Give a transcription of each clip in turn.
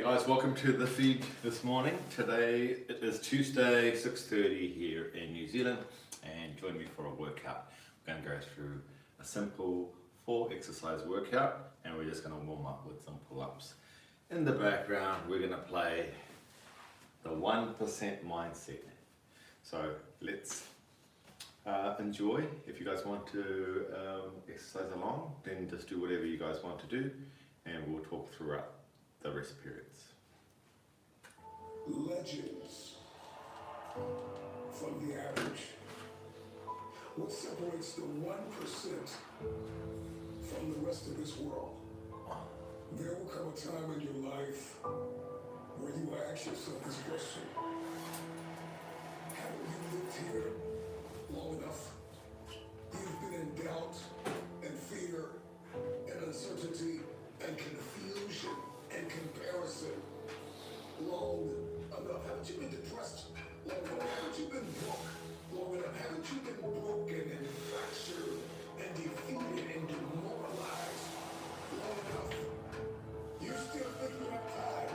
Guys, welcome to the feed this morning. Today it is Tuesday, 6:30 here in New Zealand, and join me for a workout. We're going to go through a simple 4 exercise workout, and we're just going to warm up with some pull-ups. In the background, we're going to play the 1% mindset. So let's enjoy. If you guys want to exercise along, then just do whatever you guys want to do, and we'll talk throughout the rest periods. Legends from the average. What separates the 1% from the rest of this world? There will come a time in your life where you will ask yourself this question: haven't you lived here long enough? You've been in doubt and fear and uncertainty and confusion and comparison long enough. Haven't you been depressed long enough? Haven't you been broke long enough? Haven't you been broken and fractured and defeated and demoralized long enough? You still think you have time,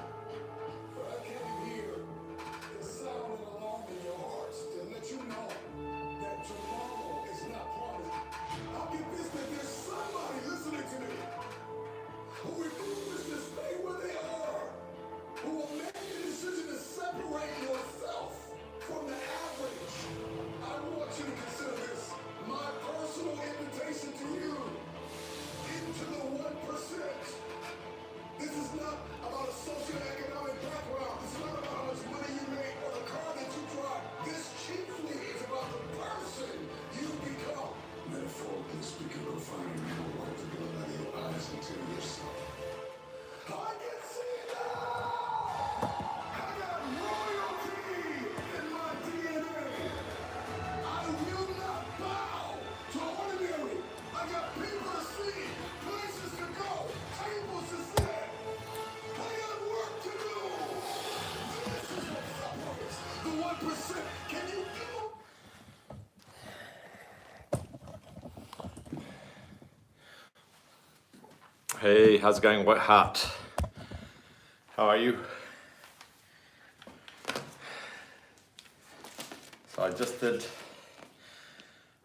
but I came here to sound an alarm in your hearts to let you know that tomorrow is not promised. I'll be pissed that there's somebody listening to me who refuses to stay where they are, who will make the decision to separate yourself from the average. I want you to consider this my personal invitation to you into the 1%. This is not about a socioeconomic background. This is not about how much money you make or the car that you drive. This chiefly is about the person you become. Metaphorically speaking, go find a man, wipe the blood out of your eyes and tell yourself, I can see now! I got royalty in my DNA! I will not bow to ordinary! I got people to see, places to go, tables to sit! I got work to do! This is what separates the 1%! Can you do? Hey, how's it going, Wet Heart? How are you? So I just did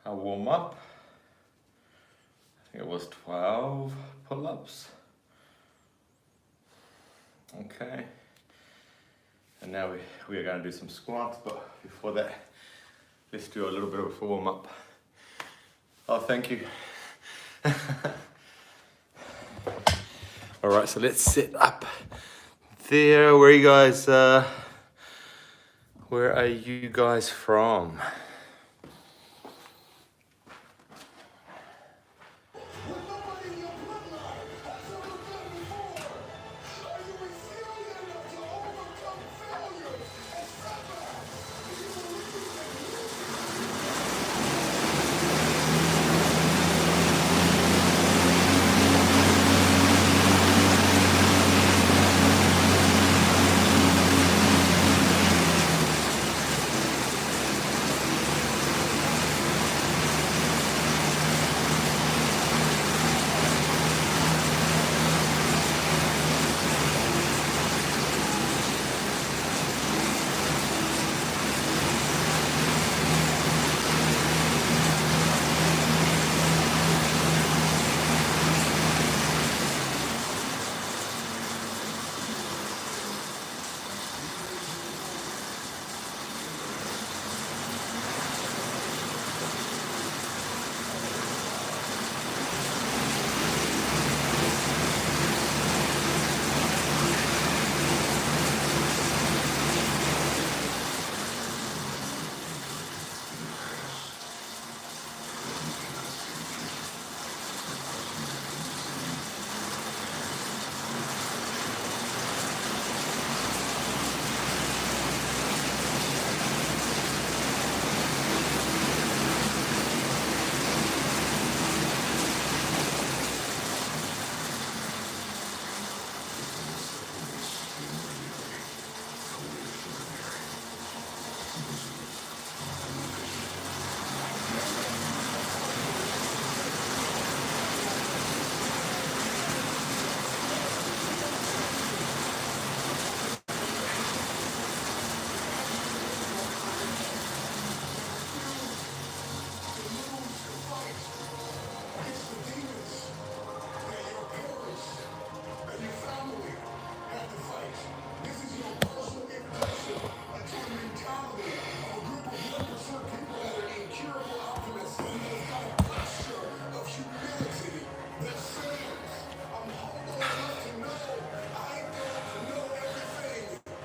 a warm up. I think it was 12 pull-ups. Okay. And now we are going to do some squats, but before that, let's do a little bit of a warm up. Oh, thank you. All right, so let's sit up there. Where are you guys from?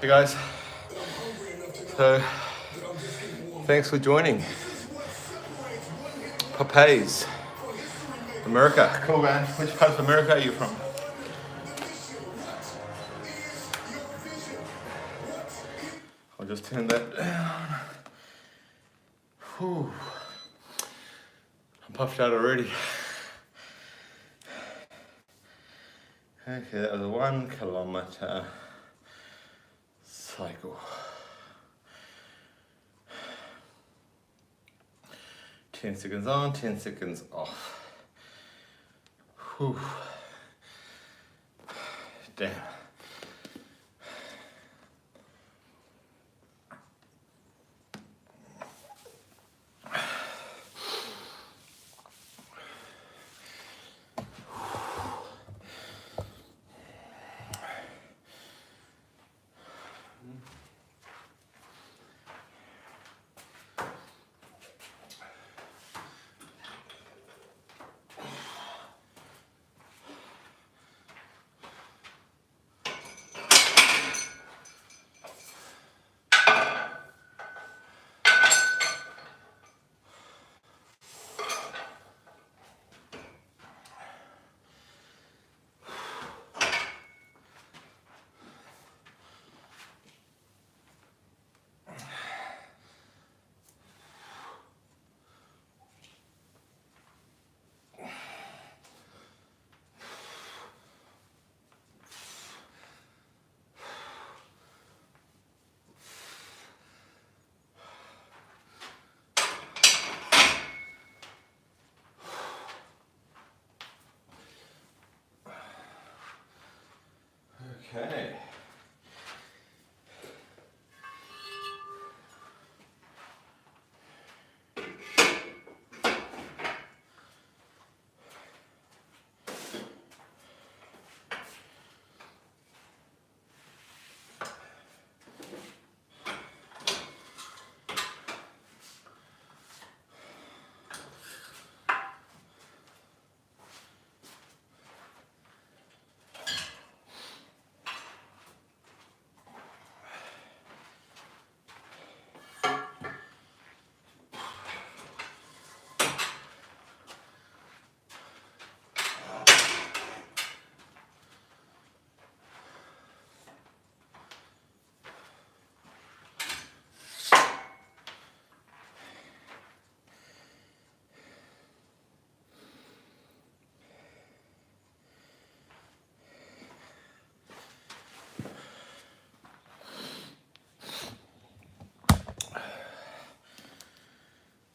Hey guys, And I'm hungry enough to know so that I'm just getting warmed. thanks for joining. This is what separates one hit wonder Papay's, from history makers. America. Cool man. Which part of America are you from? The mission, what is your vision? What is I'll just turn that down. Whew. I'm puffed out already. Okay, that was a 1 kilometer cycle. 10 seconds on, 10 seconds off. Whew. Damn. Okay.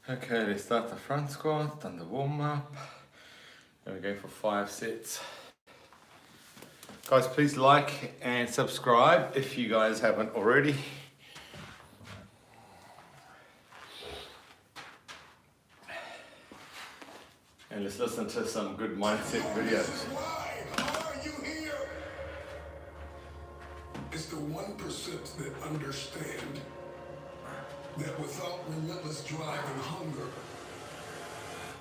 Okay, let's start the front squat, then the warm up. Then we go for 5 sets. Guys, please like and subscribe if you guys haven't already. And let's listen to some good mindset videos. why are you here? It's the 1% that understand that without relentless drive and hunger,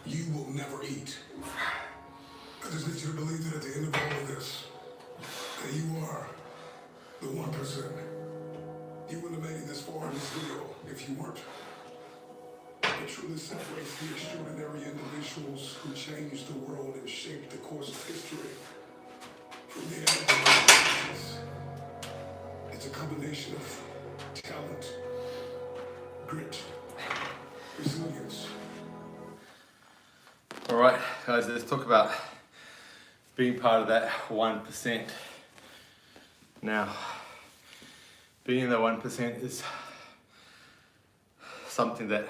you will never eat. I just need you to believe that at the end of all of this, that you are the 1%. You wouldn't have made it this far in this video if you weren't. It truly separates the extraordinary individuals who changed the world and shaped the course of history from the average masses. It's a combination of talent, grit, resilience. All right, guys, let's talk about being part of that 1%. Now, being the 1% is something that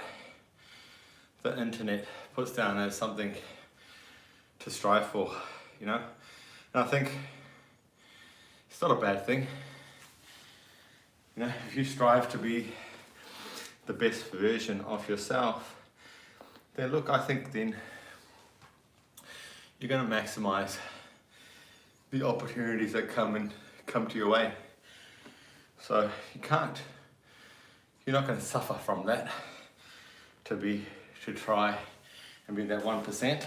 the internet puts down as something to strive for, you know? And I think it's not a bad thing. You know, if you strive to be the best version of yourself, then look, I think then you're going to maximize the opportunities that come to your way. So you're not going to suffer from that to try and be that 1%.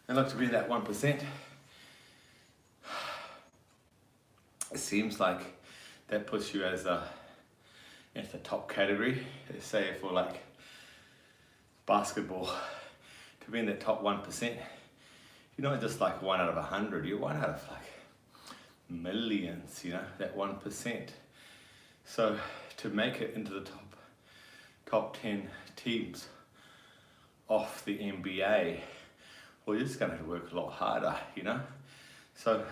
And look, to be that 1%, it seems like that puts you as a into the top category. Say for like basketball, to be in the top 1%, you're not just like 1 out of 100, you're 1 out of like millions, you know, that 1%. So to make it into the top 10 teams off the NBA, well, you're just going to have to work a lot harder, you know. So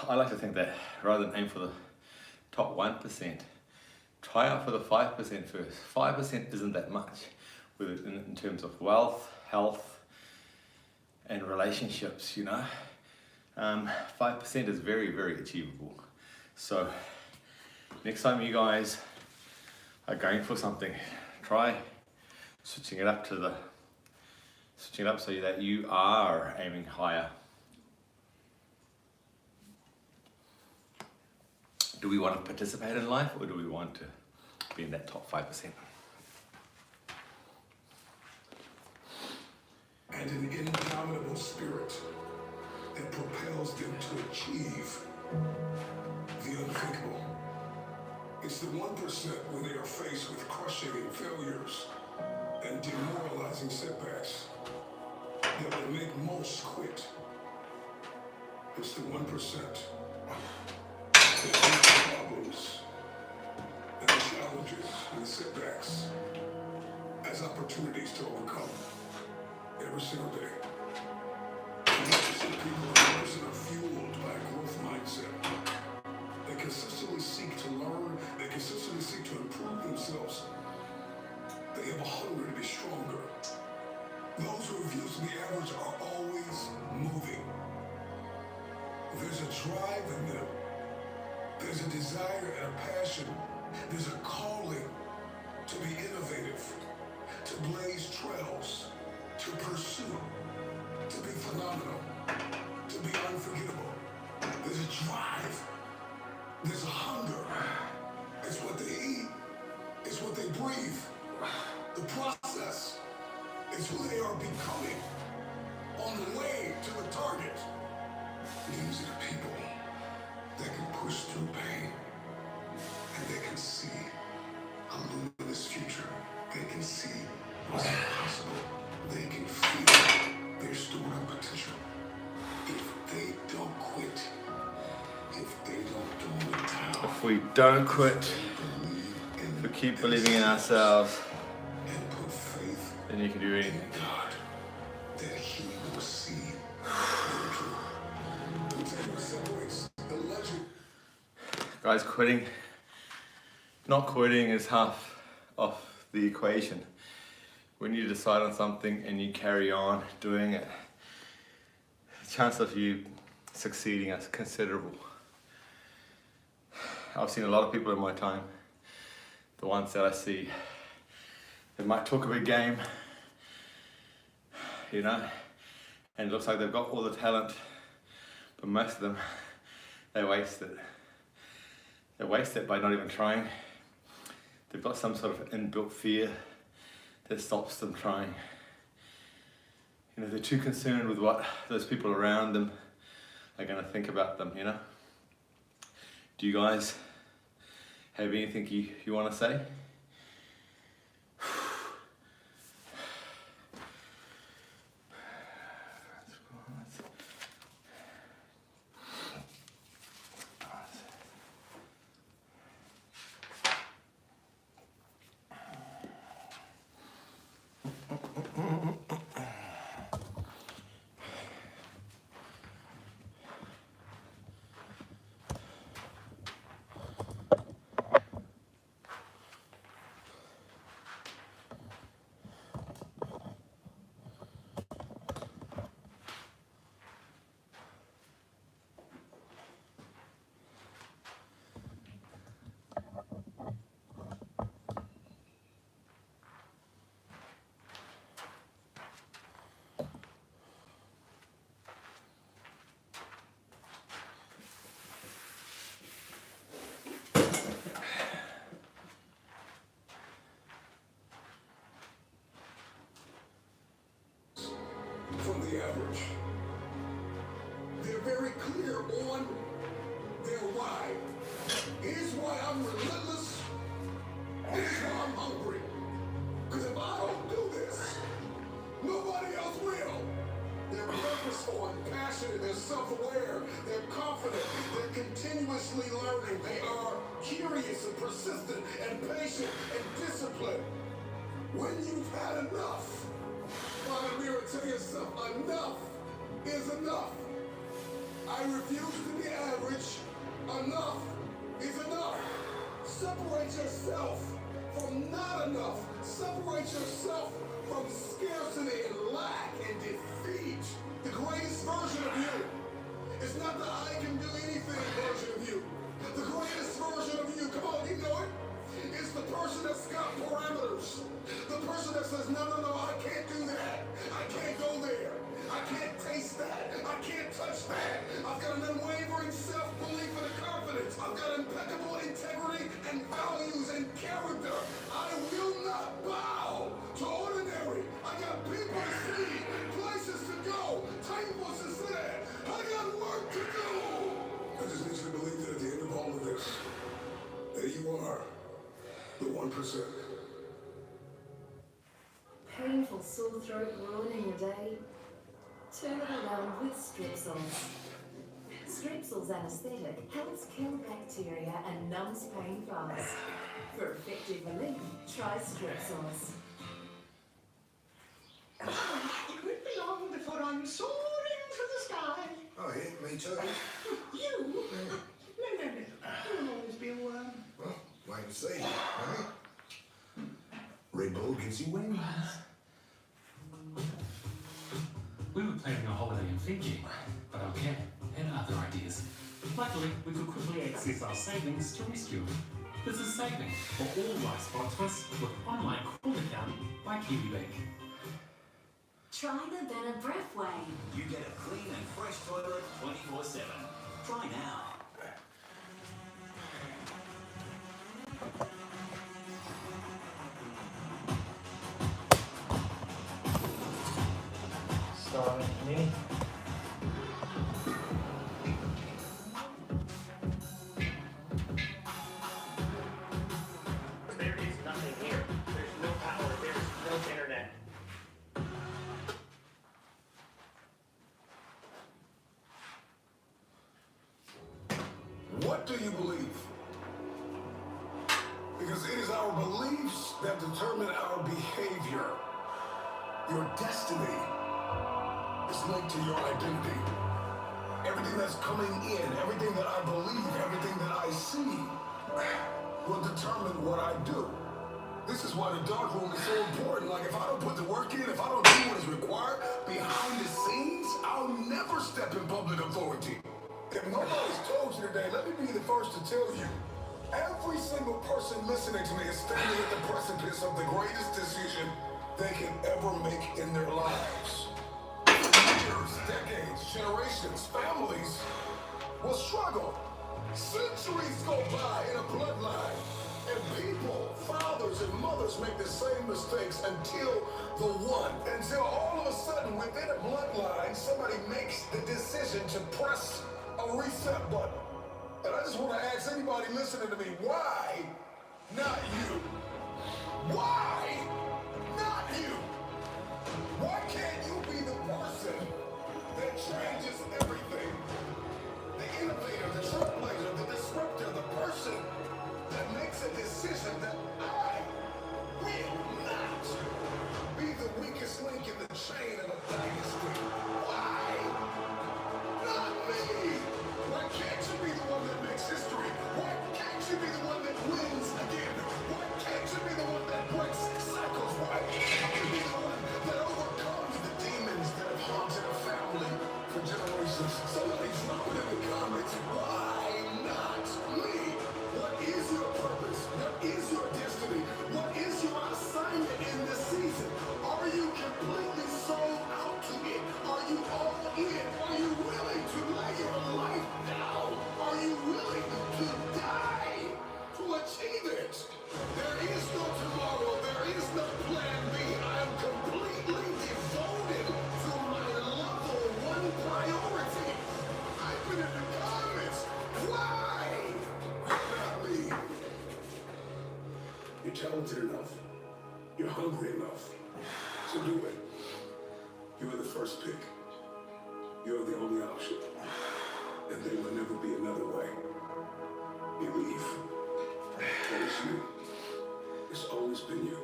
I like to think that rather than aim for the top 1%, try out for the 5% first. 5% isn't that much in terms of wealth, health, and relationships, you know. 5% is very, very achievable. So next time you guys are going for something, try switching it up so that you are aiming higher. Do we want to participate in life, or do we want to be in that top 5%? And an indomitable spirit that propels them to achieve the unthinkable. It's the 1% when they are faced with crushing failures and demoralizing setbacks that will make most quit. It's the 1% that view the problems and the challenges and the setbacks as opportunities to overcome every single day. And 1% people are fueled by a growth mindset. They consistently seek to learn, they consistently seek to improve themselves. They have a hunger to be stronger. Those who refuse to be average are always moving. There's a drive in them. There's a desire and a passion. There's a calling to be innovative, to blaze trails, to pursue, to be phenomenal, to be unforgettable. There's a drive. There's a hunger. It's what they eat. It's what they breathe. The process is who they are becoming on the way to the target. These are the people that can push through pain, and they can see a luminous future. They can see what's possible. They can feel their stored up potential. If they don't quit, if they don't throw in the towel, If we don't quit, if we keep believing in ourselves, and put faith then you can do anything. in God, that He will see their truth. Let me tell you what separates the legend. Guys, not quitting is half of the equation. When you decide on something and you carry on doing it, the chance of you succeeding is considerable. I've seen a lot of people in my time, the ones that I see, they might talk a big game, you know, and it looks like they've got all the talent, but most of them, they waste it. They waste it by not even trying. They've got some sort of inbuilt fear that stops them trying. You know, they're too concerned with what those people around them are going to think about them, you know. Do you guys have anything you want to say? From the average. They're very clear on their why. Here's why I'm relentless. Here's why I'm hungry. Because if I don't do this, nobody else will. They're purposeful and passionate, they're self-aware, they're confident, they're continuously learning, they are curious and persistent and patient and disciplined. When you've had enough, find a mirror and tell yourself, enough is enough. I refuse to be average. Enough is enough. Separate yourself from not enough. Separate yourself from scarcity and lack and defeat. The greatest version of you is not the I can do anything version of you. The greatest version of you, come on, you know it. It's the person that's got parameters. The person that says, no, I can't do that. I can't go there. I can't taste that. I can't touch that. I've got an unwavering self-belief and a confidence. I've got impeccable integrity and values and character. I will not bow to ordinary. I got people to see, places to go, tables to sit at. I got work to do. I just need you to believe that at the end of all of this, that you are the 1%. Painful sore throat ruining your day? Turn it around with Strepsils. Strepsils anesthetic helps kill bacteria and numbs pain fast. For effective relief, try Strepsils. It won't be long before I'm soaring through the sky. Oh, yeah, me too. You? No. You'll always be a worm. Well, wait and see, eh? Red Bull gives you wings. We were planning a holiday in Fiji, but our cat had other ideas. Luckily, we could quickly access our savings to rescue it. This is Saving for all life sponsors with online call account by KiwiBank. Try the Better Breath Way. You get a clean and fresh toilet 24/7. Try now. Starring me. There is nothing here. There's no power. There's no internet. What do you believe? Because it is our beliefs that determine our behavior. Your destiny is linked to your identity. Everything that's coming in, everything that I believe, everything that I see will determine what I do. This is why the dark room is so important. Like, if I don't put the work in, if I don't do what is required behind the scenes, I'll never step in public authority. If nobody's told you today, let me be the first to tell you. Every single person listening to me is standing at the precipice of the greatest decision they can ever make in their lives. Years, decades, generations, families will struggle. Centuries go by in a bloodline. And people, fathers and mothers make the same mistakes until all of a sudden within a bloodline, somebody makes the decision to press a reset button. And I just want to ask anybody listening to me, why not you? Why not you? Why can't you be the person that changes everything? The innovator, the trailblazer, the disruptor, the person that makes a decision that I will not be the weakest link in the chain of a dynasty. Why not me? Why can't you be the one that makes history? Why can't you be the one that wins again? Why can't you be the one that breaks cycles? Why can't you be the one that overcomes the demons that have haunted a family for generations? So let me talented enough. You're hungry enough. So do it. You are the first pick. You're the only option. And there will never be another way. Believe. And it's you. It's always been you.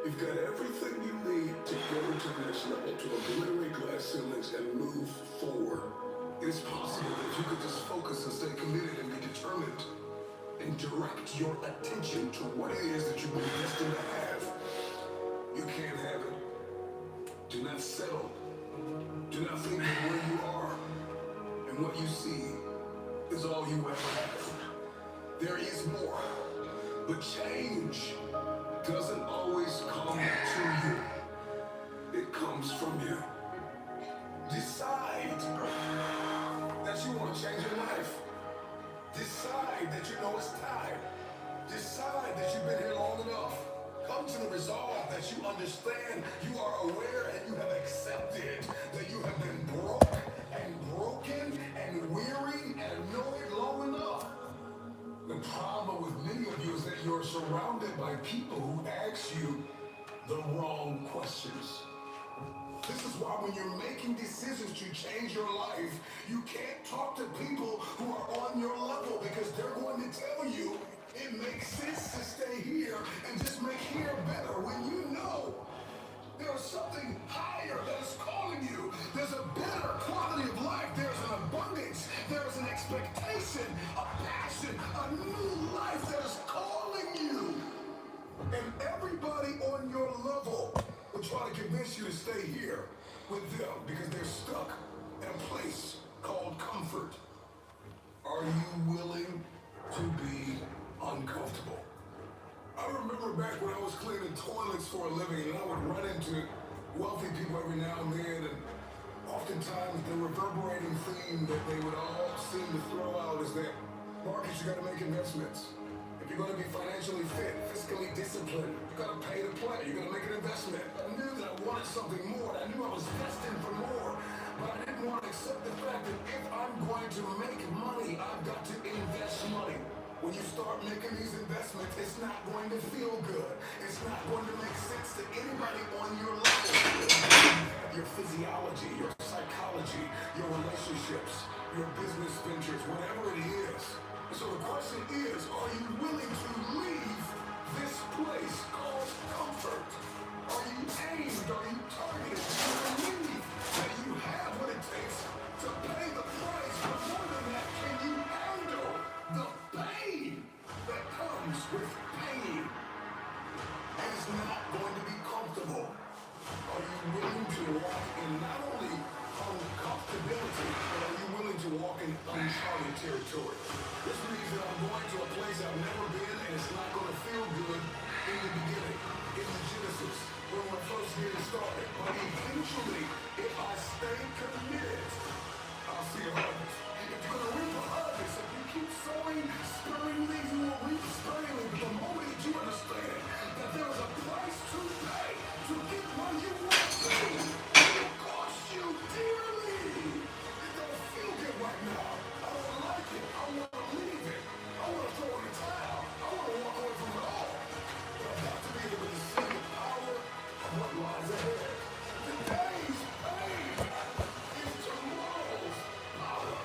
You've got everything you need to go to the next level, to obliterate glass ceilings and move forward. It's possible if you could just focus and stay committed and be determined and direct your attention to what it is that you've been destined to have. You can't have it. Do not settle. Do not think that where you are and what you see is all you ever have. There is more. But change doesn't always come to you. It comes from you. Decide that you want to change your life. Decide that you know it's time. Decide that you've been here long enough. Come to the resolve that you understand, you are aware, and you have accepted that you have been broke and broken and weary and know it long enough. The problem with many of you is that you're surrounded by people who ask you the wrong questions. This is why when you're making decisions to change your life, you can't talk to people who are on your level because they're going to tell you it makes sense to stay here and just make here better when you know there's something higher that is calling you. There's a better quality of life. There's an abundance. There's an expectation, a passion, a new life that is calling you. And everybody on your level will try to convince you to stay here with them because they're stuck in a place called comfort. Are you willing to be uncomfortable? I remember back when I was cleaning toilets for a living and I would run into wealthy people every now and then, and oftentimes the reverberating theme that they would all seem to throw out is that, Marcus, you gotta make investments. If you're gonna be financially fit, fiscally disciplined, you gotta pay to play, you gotta make an investment. I knew that I wanted something more, and I knew I was destined for more, but I didn't want to accept the fact that if I'm going to make money, I've got to invest money. When you start making these investments, it's not going to feel good. It's not going to make sense to anybody on your level. Your physiology, your psychology, your relationships, your business ventures, whatever it is. So the question is, are you willing to leave this place called comfort? Are you aimed? Are you targeted? Do you believe that you have what it takes to pay the price? But more than that, can you handle the pain that comes with pain? And it's not going to be comfortable. Are you willing to walk in not only uncomfortability, but are you willing to walk in uncharted territory? This means that I'm going to a place I've never been, and it's not going to feel good in the beginning, in the Genesis, when we're first getting started. But eventually, if I stay committed, I'll see a harvest. If you're going to reap a harvest, if you keep sowing sparingly, you will reap sparingly. But the moment that you understand that there is a price to pay to get where you want to, it will cost you dearly. It don't feel good right now. I don't like it. I want to leave it. I want to throw in the towel. I want to walk away from it all. But I've got to be able to see the power of what lies ahead. Today's pain is tomorrow's power.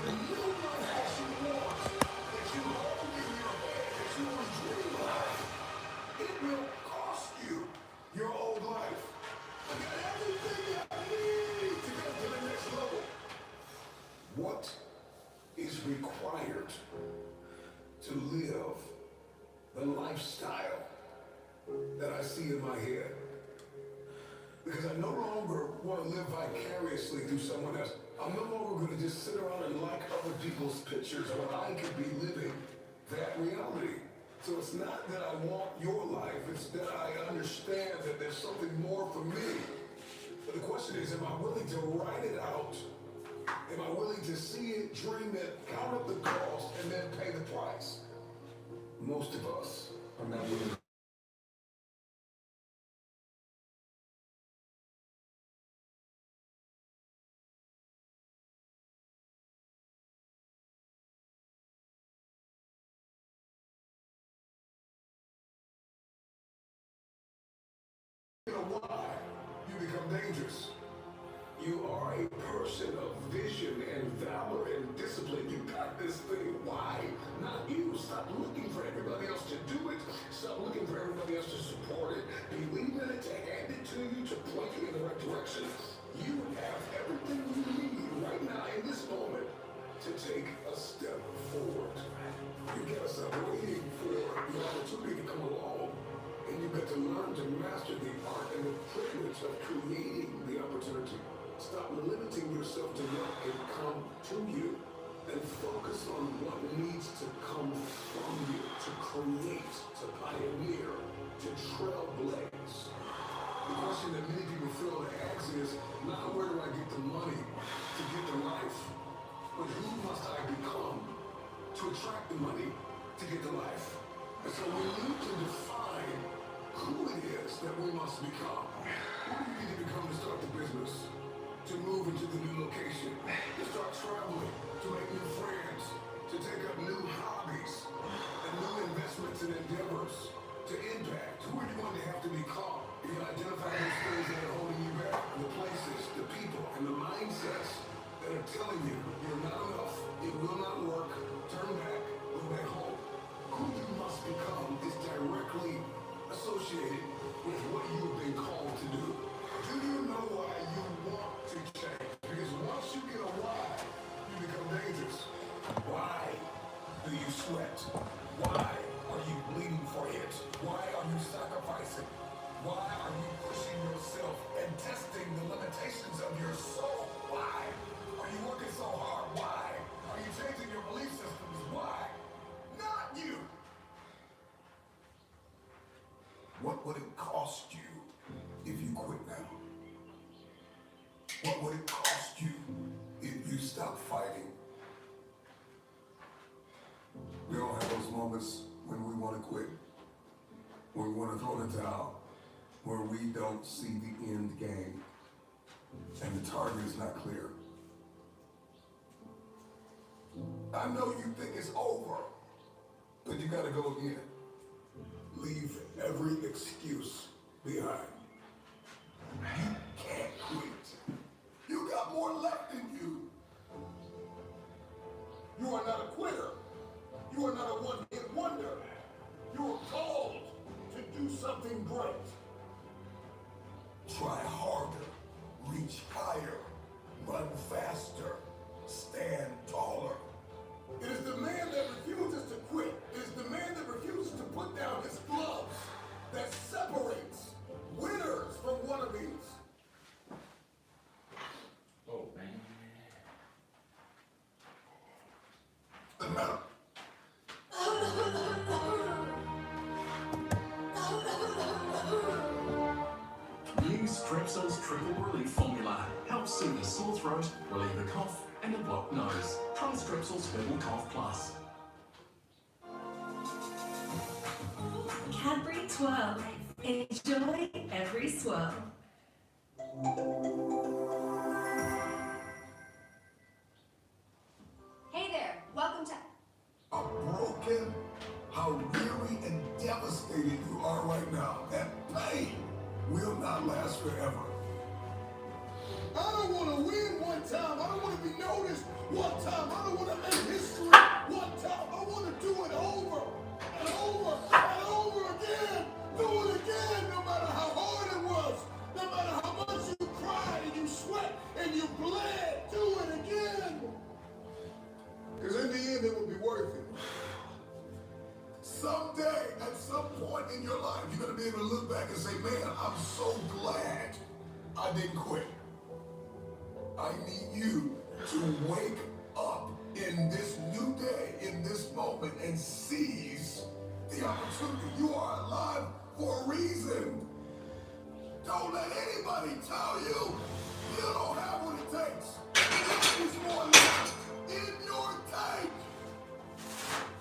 The new life that you want, that you hold in your head, that you will dream of, it will cost you your old life. I got everything I need to go to the next level. What is required to live the lifestyle that I see in my head? Because I no longer want to live vicariously through someone else. I'm no longer going to just sit around and like other people's pictures when I could be living that reality. So it's not that I want your life, it's that I understand that there's something more for me. But the question is, am I willing to write it out? Am I willing to see it, dream it, count up the cost, and then pay the price? Most of us are not willing get a why, you become dangerous. You are a person of vision and valor and discipline. You got this thing. Why? Not you. Stop looking for everybody else to do it. Stop looking for everybody else to support it. Believe in it, to hand it to you, to point you in the right direction. You have everything you need right now in this moment to take a step forward. You gotta stop waiting for the opportunity to come along. And you got to learn to master the art and the privilege of creating the opportunity. Stop limiting yourself to what can come to you and focus on what needs to come from you to create, to pioneer, to trailblaze. The question that many people feel to ask is not where do I get the money to get the life, but who must I become to attract the money to get the life? And so we need to define who it is that we must become. Who do you need to become to start the business? To move into the new location, to start traveling, to make new friends, to take up new hobbies, and new investments and endeavors, to impact. Who are you going to have to become? You identify those things that are holding you back, the places, the people, and the mindsets that are telling you you're not enough, it will not work, turn back, go back home. Who you must become is directly associated with what you've been called to do. Do you know why you want to change? Because once you get a why, you become dangerous. Why do you sweat? Why are you bleeding for it? Why are you sacrificing? Why are you pushing yourself and testing the limitations of your soul? Why are you working so hard? Why are you changing your belief systems? Why? Not you. What would it cost you if you quit now? What would it cost you if you stop fighting? We all have those moments when we want to quit, when we want to throw in the towel, where we don't see the end game and the target is not clear. I know you think it's over, but you gotta go again. Leave every excuse behind. You can't quit. You got more left in you. You are not a quitter. You are not a one-hit wonder. You are called to do something great. Try harder, reach higher, run faster, stand taller. It is the man that refuses to quit. It is the man that refuses to put down his gloves that separates winners from wannabes. Oh, man. The matter. New Strepsils Triple Relief Formula helps soothe a sore throat, relieve a cough, and a blocked nose. Try Strepsils Herbal Cough Plus. Cadbury Twirl. Enjoy every swirl. Hey there, welcome to... How broken, how weary and devastated you are right now. That pain will not last forever. I don't want to win one time. I don't want to be noticed one time. I don't want to make history one time. I want to do it over and over and over again. Do it again, no matter how hard it was. No matter how much you cried and you sweat and you bled. Do it again. Because in the end, it will be worth it. Someday, at some point in your life, you're going to be able to look back and say, man, I'm so glad I didn't quit. I need you to wake up in this new day, in this moment, and seize the opportunity. You are alive for a reason. Don't let anybody tell you you don't have what it takes. There's more left in your tank.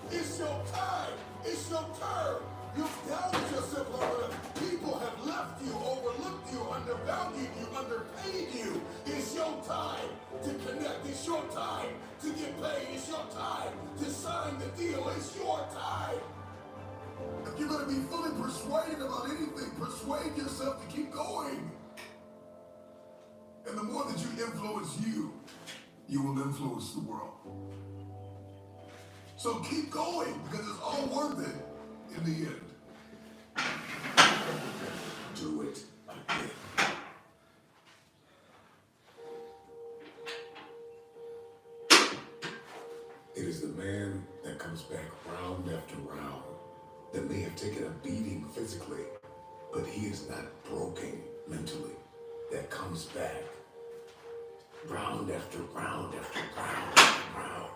It's your time. It's your turn. You've doubted yourself long enough. People have left you, overlooked you, undervalued you, underpaid you. It's your time to connect. It's your time to get paid. It's your time to sign the deal. It's your time. If you're gonna be fully persuaded about anything, persuade yourself to keep going. And the more that you influence you will influence the world. So keep going, because it's all worth it in the end. Do it again. It is the man that comes back round after round that may have taken a beating physically, but he is not broken mentally, that comes back round after round after round after round.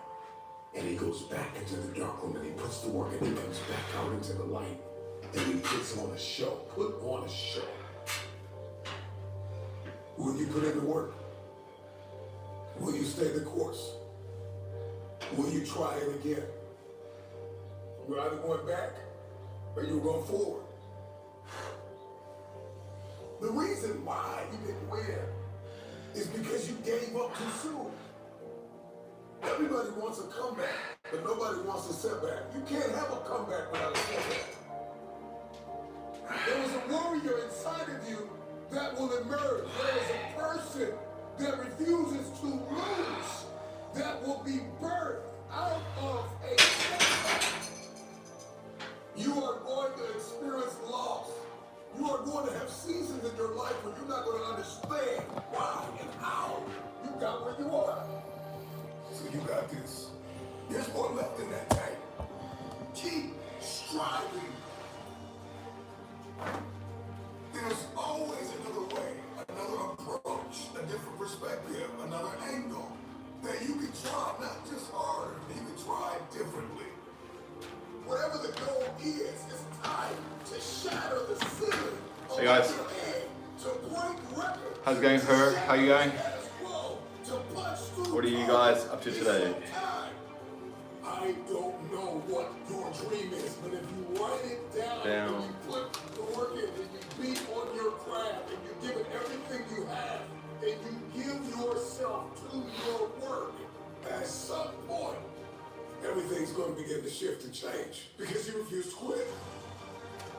And he goes back into the dark room and he puts the work and he comes back out into the light and he puts on a show. Put on a show. Will you put in the work? Will you stay the course? Will you try it again? You're either going back or you're going forward. The reason why you didn't win is because you gave up too soon. Everybody wants a comeback, but nobody wants a setback. You can't have a comeback without a setback. There is a warrior inside of you that will emerge. There is a person that refuses to lose, that will be birthed out of a setback. You are going to experience loss. You are going to have seasons in your life where you're not going to understand why and how you got where you are. So you got this. There's more left in that tank. Keep striving. There's always another way, another approach, a different perspective, another angle that you can try, not just harder, but you can try differently. Whatever the goal is, it's time to shatter the ceiling. Hey guys, how's it going, Her? How you going? What are you guys up to today? I don't know what your dream is, but if you write it down, and you put the work in, and you beat on your craft, and you give it everything you have, and you give yourself to your work, at some point, everything's going to begin to shift and change because you refuse to quit.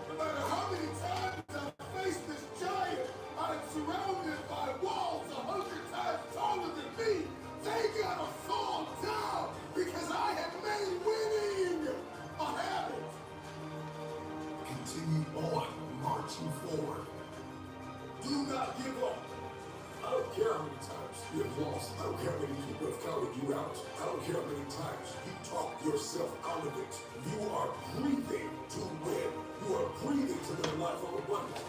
No matter how many times I've faced this giant, I'm surrounded by walls 100 times taller than me. They gotta fall down because I have made winning a habit. Continue on marching forward. Do not give up. I don't care how many times you have lost. I don't care how many people have counted you out. I don't care how many times you talk yourself out of it. You are breathing to win. You are breathing to live a life of abundance.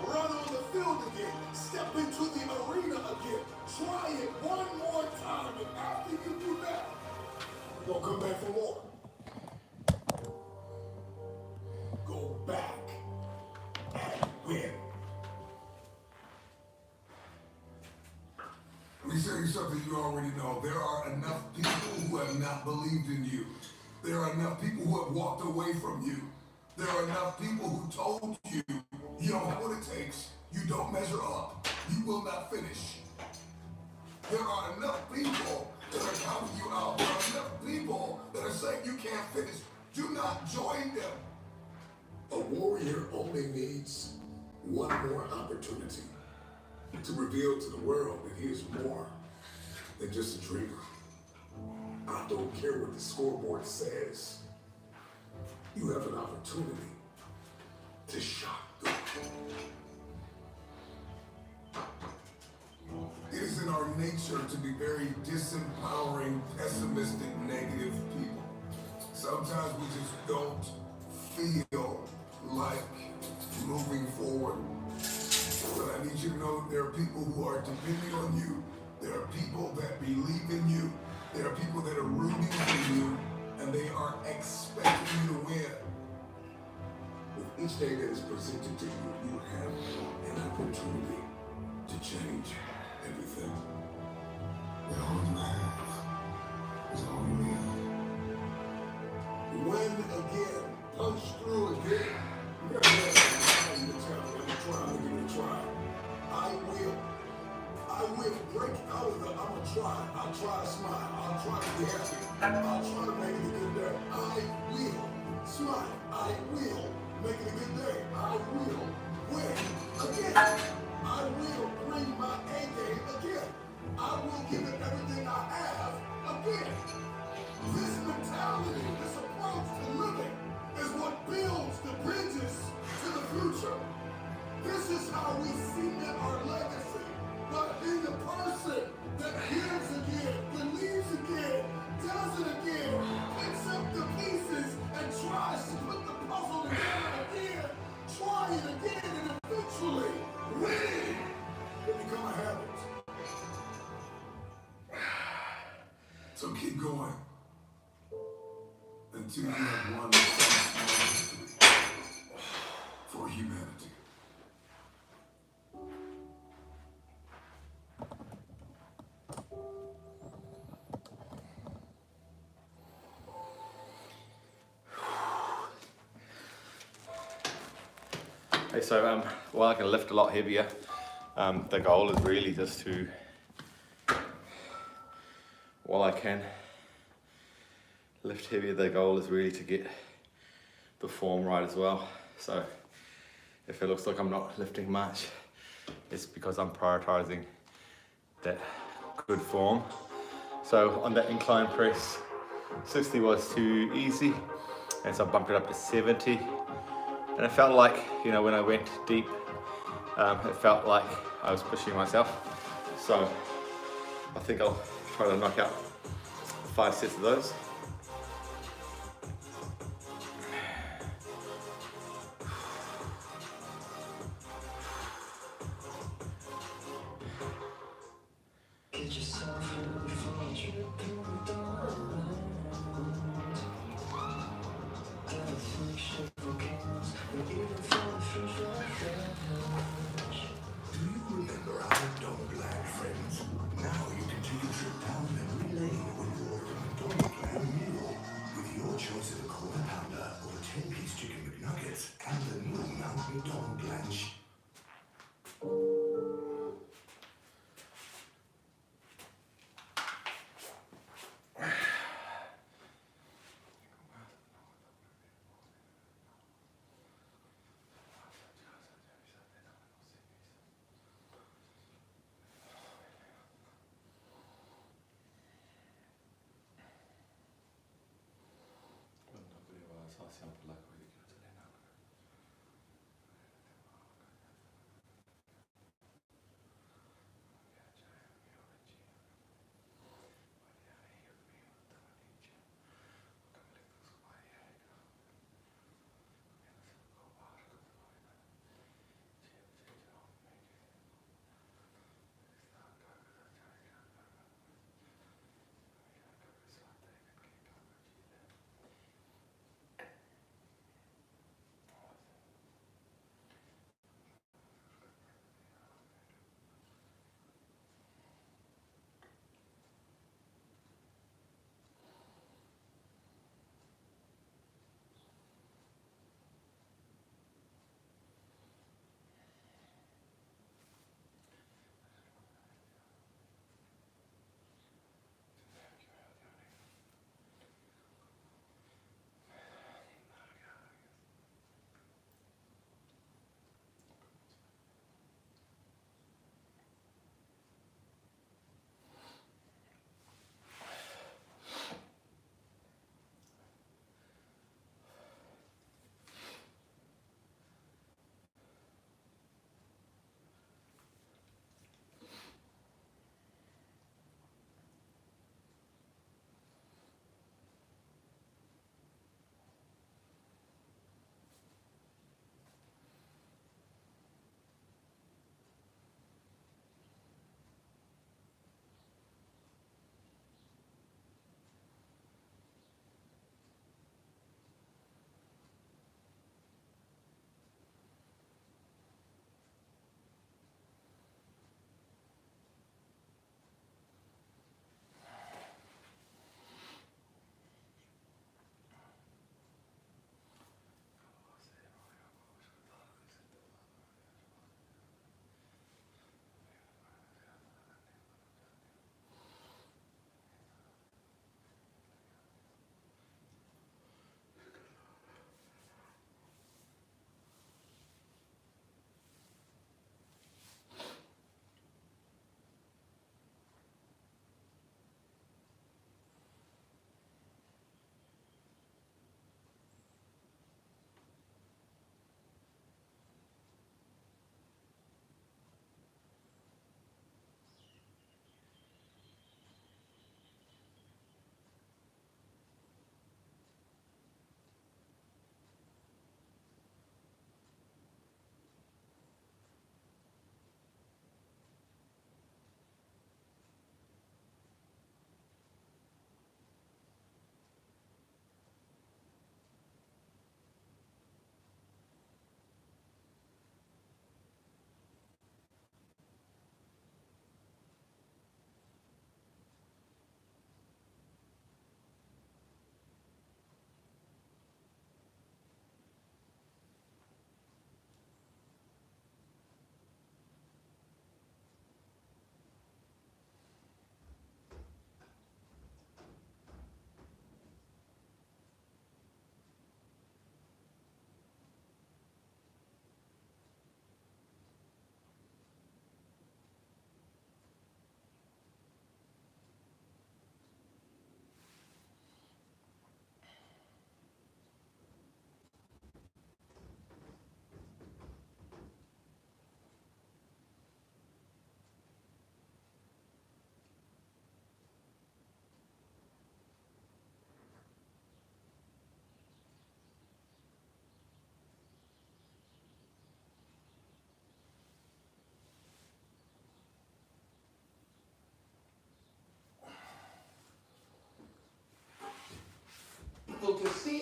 Run on the field again. Step into the arena again. Try it one more time. And after you do that, you're going to come back for more. Go back and win. Let me tell you something you already know. There are enough people who have not believed in you. There are enough people who have walked away from you. There are enough people who told you you don't have what it takes, you don't measure up, you will not finish. There are enough people that are counting you out. There are enough people that are saying you can't finish. Do not join them. A warrior only needs one more opportunity to reveal to the world that he is more than just a dreamer. I don't care what the scoreboard says. You have an opportunity to shock them. It is in our nature to be very disempowering, pessimistic, negative people. Sometimes we just don't feel like moving forward. But I need you to know that there are people who are depending on you. There are people that believe in you. There are people that are rooting for you, and they are expecting you to win. With each day that is presented to you, you have an opportunity to change everything. And all you have is all you need. Win again. Punch through again. You gotta let me tell you, I'm gonna give it a try. I will break out of the I'm gonna try. I'll try to smile. I'll try to be happy. I'll try to make it a good day. I will Smile. I will make it a good day. I will win again. I will bring my A game again. I will give it everything I have again. This mentality, this approach to living is what builds the bridges to the future. This is how we cement our legacy. By being a person that gives again, believes again, does it again, picks up the pieces and tries to put the puzzle together again, try it again, and eventually winning will become a habit. So keep going until you have won some small victory for humanity. Okay, so while I can lift a lot heavier, the goal is really just to, while I can lift heavier, the goal is really to get the form right as well. So if it looks like I'm not lifting much, it's because I'm prioritizing that good form. So on that incline press, 60 was too easy, and so I bumped it up to 70. And it felt like, you know, when I went deep, it felt like I was pushing myself. So I think I'll try to knock out 5 sets of those.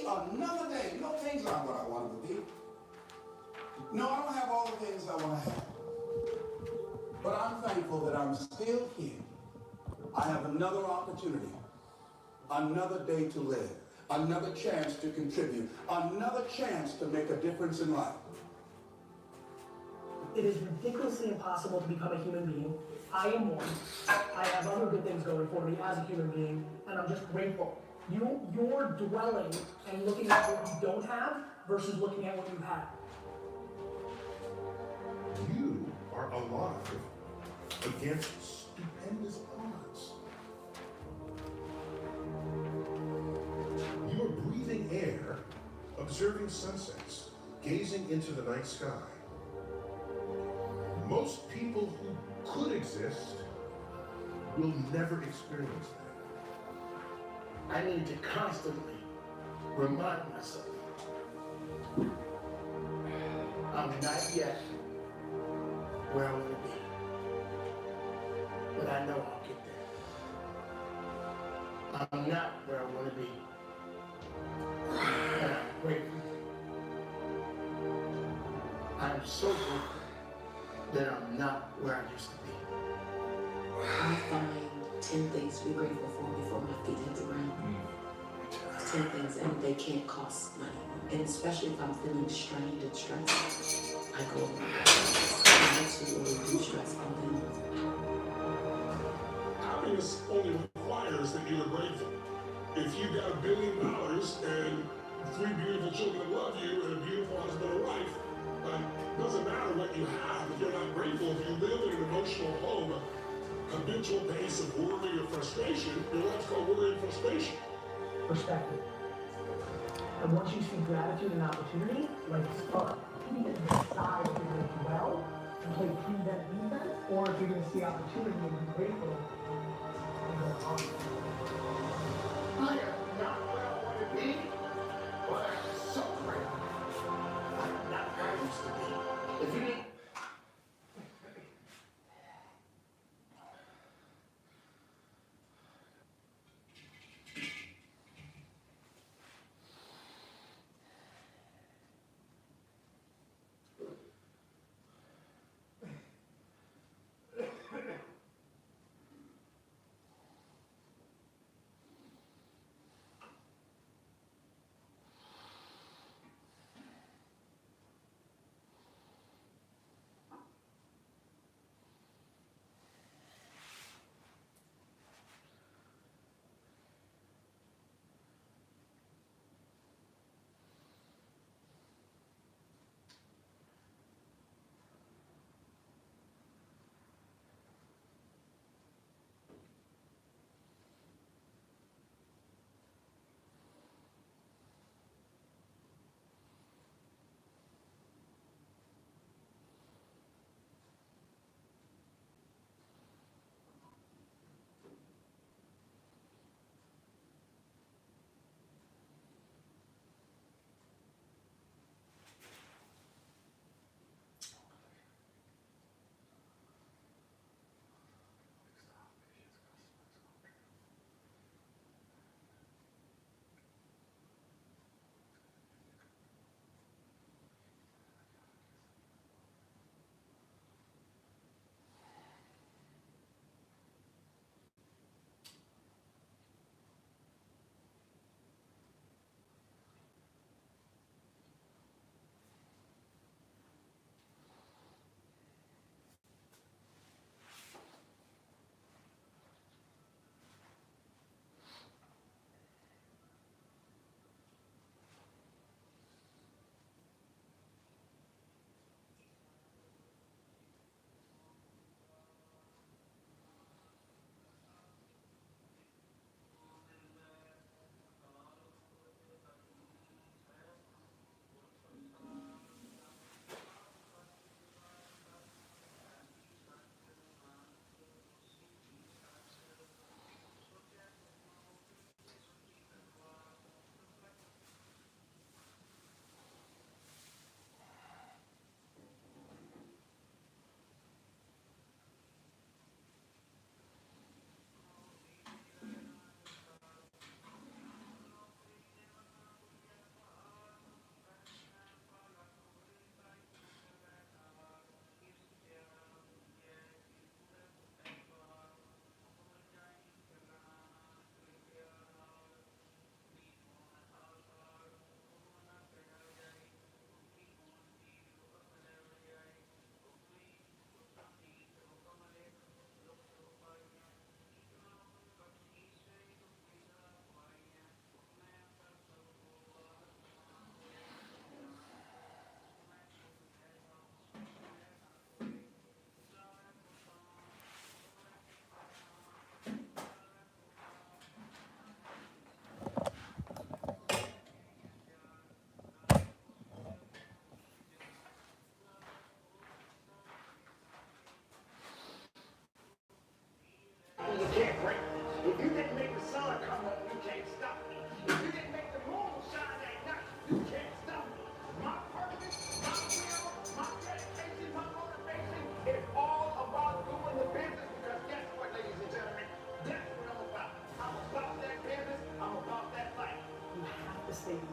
another day. You know, things aren't what I wanted to be. No, I don't have all the things I want to have. But I'm thankful that I'm still here. I have another opportunity, another day to live, another chance to contribute, another chance to make a difference in life. It is ridiculously impossible to become a human being. I am one. I have other good things going for me as a human being, and I'm just grateful. You're dwelling and looking at what you don't have versus looking at what you have. You are alive against stupendous odds. You are breathing air, observing sunsets, gazing into the night sky. Most people who could exist will never experience that. I need to constantly remind myself I'm not yet where I want to be, but I know I'll get there. I'm not where I want to be, and I'm grateful. I'm so grateful that I'm not where I used to be. I find 10 things to be grateful for before my feet hit the ground. 10 things, and they can't cost money. And especially if I'm feeling strained and stressed, I go to reduce stress all day long. Happiness only requires that you are grateful. If you got $1 billion and 3 beautiful children that love you and a beautiful husband and wife, doesn't matter what you have if you're not grateful. If you live in an emotional home, a habitual pace of worry or frustration, your life's called worry and frustration. Perspective. And once you see gratitude and opportunity, like it's fun. You can decide if you're going to do well and play prevent defense, or if you're going to see opportunity and be grateful and go on. I am not where I want to be, but I'm so grateful. I'm not where I used to be. If you need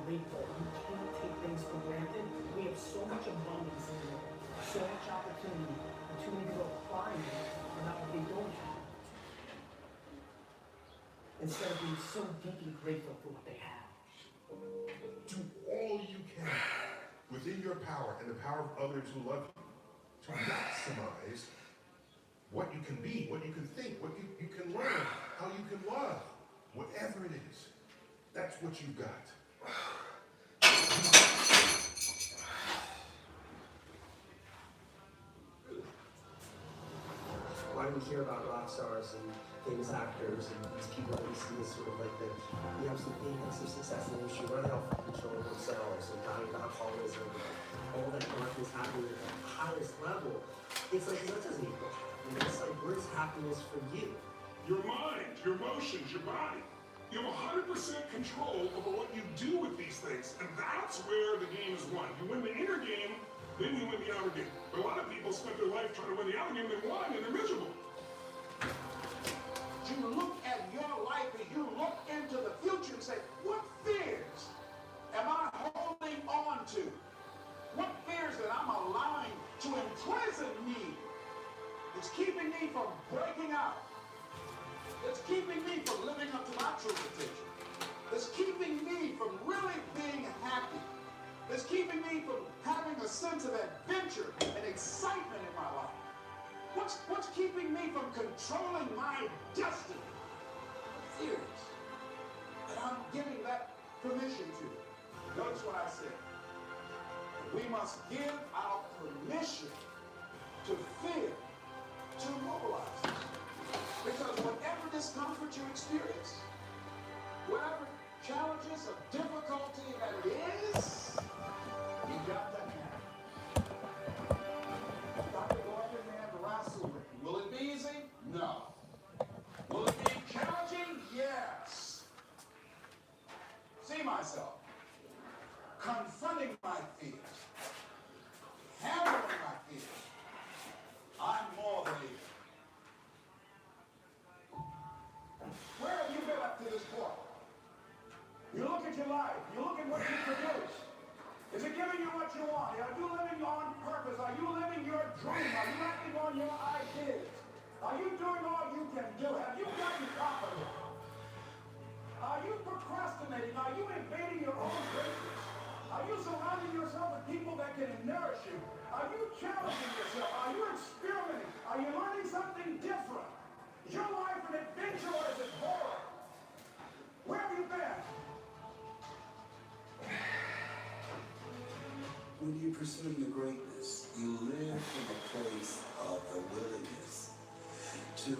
grateful. You can't take things for granted. We have so much abundance in the world, so much opportunity, and too many people applying it for not what they don't have. Instead of being so deeply grateful for what they have. Do all you can within your power and the power of others who love you to maximize what you can be, what you can think, what you can learn, how you can love, whatever it is. That's what you've got. Why do we care about rock stars and famous actors and these people that we see as sort of like the absolute peanuts of success in the industry running off control of themselves and dying of alcoholism and all that darkness happening at the highest level? It's like, that doesn't equal happiness. It's like, where's happiness for you? Your mind, your emotions, your body. You have 100% control over what you do with these things, and that's where the game is won. You win the inner game, then you win the outer game. But a lot of people spend their life trying to win the outer game, they won, and they're miserable. You look at your life and you look into the future and say, what fears am I holding on to? What fears that I'm allowing to imprison me? It's keeping me from breaking out. It's keeping me from living up to my true potential. It's keeping me from really being happy. It's keeping me from having a sense of adventure and excitement in my life. What's keeping me from controlling my destiny? Fears. And I'm giving that permission to. Notice what I said. We must give our permission to fear to mobilize us. Because whatever discomfort you experience, whatever challenges of difficulty that it is, you got to have. Dr. Gordon and Rasul, will it be easy? No. Will it be challenging? Yes. See myself confronting my fears, handling my fears. I'm more than equal. Where have you been up to this point? You look at your life. You look at what you produce. Is it giving you what you want? Are you living on purpose? Are you living your dream? Are you acting on your ideas? Are you doing all you can do? Have you gotten confident? Are you procrastinating? Are you invading your own greatness? Are you surrounding yourself with people that can nourish you? Are you challenging yourself? Are you experimenting? Are you learning something different? Is your life an adventure or is it boring? Where have you been? When you're pursuing your greatness, you live in a place of the willingness to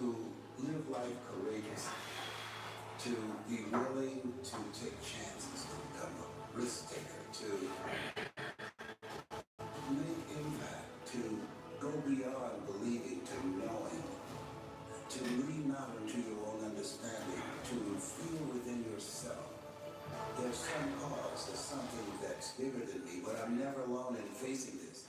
live life courageously, to be willing to take chances, to become a risk taker, to make impact, to go beyond believing to knowing, to lean not into your own understanding, to feel within yourself. There's some cause, there's something that's bigger than me, but I'm never alone in facing this.